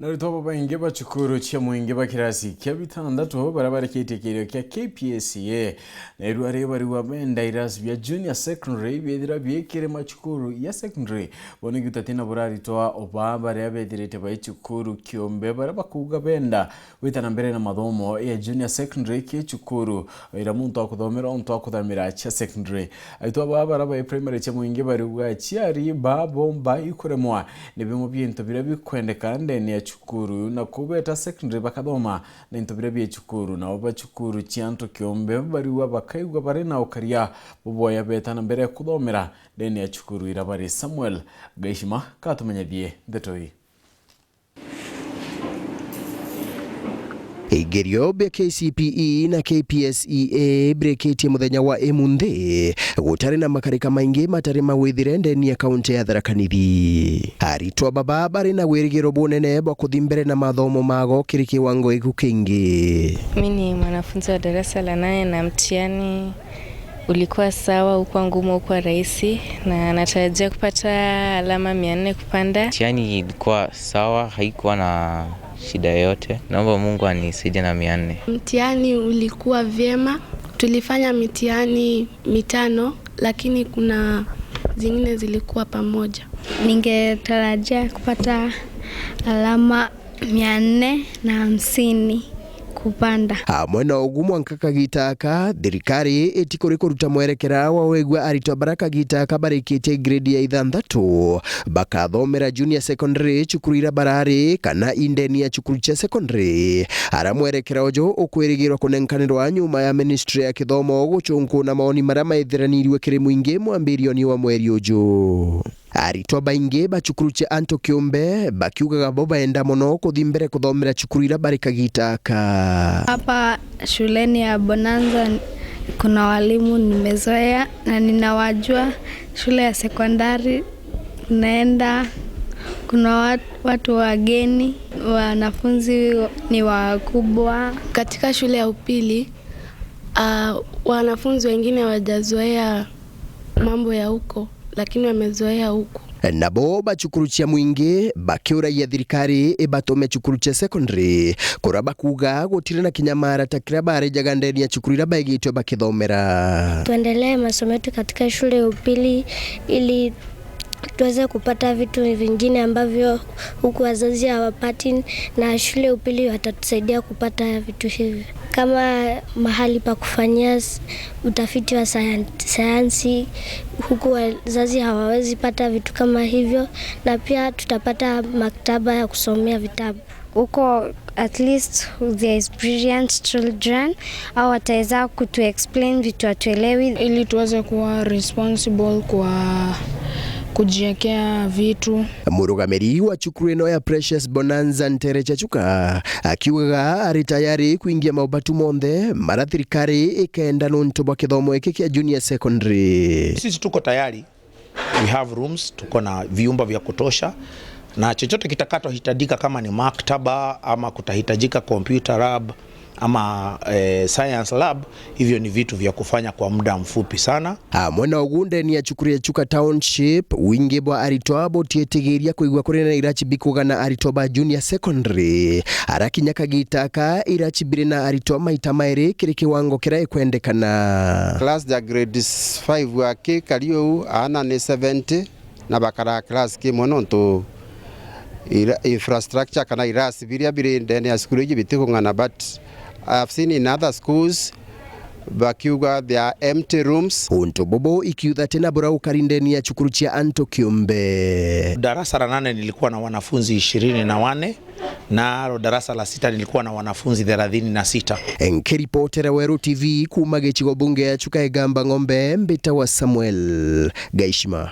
Naritoba baingi bacukuru cia mwingi bakirasi kia bitandatu barabara kitikirio kia Kpsea NAARUA bariuga BEENDA irasi bya junior secondary bethira biekire machukuru ya secondary boni gutatina buraritwa oba bare bethirite baichukuru KIUMBE baraba KUUGA BEENDA witana mbere na mathomo ya junior secondary KUKURU ira muntu akuthomera untu akuthamira cia secondary aitwa baraba primary cia mwingi bariuga ciari bomba ikuremwa ni bimwe bintu bira bikwendeka ndeni ya CUKURU na kubeta secondary bakathoma na intobire bya CUKURU na oba CUKURU cianto KIUMBE bariuga bakaigwa bare na ukaria buboya betana mbere ya kuthomera ndeni ya CUKURU ira bari Samuel Gaishima katumenyethie ndetoi KIGERIO be Kcpe na Kpsea breketie muthenya wa emunthi gutari na makarika maingi matari mawithire ndeni ya kaunti ya Tharaka Nithi. ARITWA baba bari na wirigiro bunene bwa kuthimbere na mathomo mago kiri kiwango igukingi. Mimi ni mwanafunzi wa darasa la 8 na mtihani ulikuwa sawa, ukuwa ngumu, ukuwa rahisi na natarajia kupata alama 400 kupanda. Mtihani ilikuwa sawa, haikuwa na shida yote. Naomba Mungu anisaidie na 400. Mtihani ulikuwa vyema. Tulifanya mitihani 5 lakini kuna zingine zilikuwa pamoja. Ningetarajia kupata alama 450 kupanda. Mwena ugumu ankaka gitaka thirikari itikuri kuruta mwerekera wa wegwa ARITWA baraka gitaka barikite grade ya 6 bakathomera junior secondary CUKURU barari kana indeni ya CUKURU cia secondary ara mwerekera ojo ukwirigirwa kunenkanirwa nyuma ya ministry ya kithomo guchunku na maoni maria maithiranirwe kiri mwingi mwambirioni wa mweri ujo. ARITWA baingi ba CUKURU cia KIUMBE bakiugaga bo baenda muno kuthimbere kuthomera CUKURU barika gitaka. Hapa shuleni ya Bonanza kuna walimu nimezoea na ninawajua. Shule ya sekondari naenda kuna watu wageni, wanafunzi ni wakubwa. Katika shule ya upili wanafunzi wengine hawajazoea mambo ya huko lakini wamezoea huko. Nabo ba CUKURU cia mwingi bakiura ya thirikari ibatome CUKURU cia secondary kuraba kuga gutire na kinyamara takira bare jagandeni ya CUKURU baigitwe bakithomera. Tuendelee masomo yetu katika shule ya upili ili tuweze kupata vitu vingine ambavyo huku wazazi hawapati, na shule ya upili watatusaidia kupata vitu hivi kama mahali pa kufanyia utafiti wa sayansi. Huku wazazi hawawezi pata vitu kama hivyo, na pia tutapata maktaba ya kusomea vitabu. Huko at least the experienced children au wataweza kutu explain vitu atuelewi ili tuweze kuwa responsible kwa kujiekea vitu. Murugamiri wa CUKURU ino ya Precious Bonanza Ntere Chachuka akiugaga ari tayari kuingia maubatu monthe mara thirikari ikaenda nuntu bwa kithomo iki kia junior secondary. Sisi tuko tayari, we have rooms, tuko na vyumba vya kutosha, na chochote kitakachohitajika kama ni maktaba ama kutahitajika computer lab ama science lab, hivyo ni vitu vya kufanya kwa muda mfupi sana. Mwena ugunde ni ya CUKURU ya Chuka Township wingi bwa ARITWA botietegeria kuigwa kuri na irachibikuga na ARITWA ba junior secondary arakinyaka gitaka irachibire na ARITWA maita mairi kiri kiwango kira ikwendekana. Class ya grades 5 wake kariyo ana ni 70 na bakara class ki mononto infrastructure kana irasi biria bire ndene ya skulu yibitikungana, but I've seen in other schools bakiuga there are empty rooms. Unto bobo ikiudha tena bora ukarindeni ya CUKURU cia KIUMBE. Darasa la 8 nilikuwa na wanafunzi 24 na darasa la 6 nilikuwa na wanafunzi 36. Nkiripotera Weru TV kuma gĩcigo bunge ya Chuka Igamba Ng'ombe mbita wa Samuel Gaishima.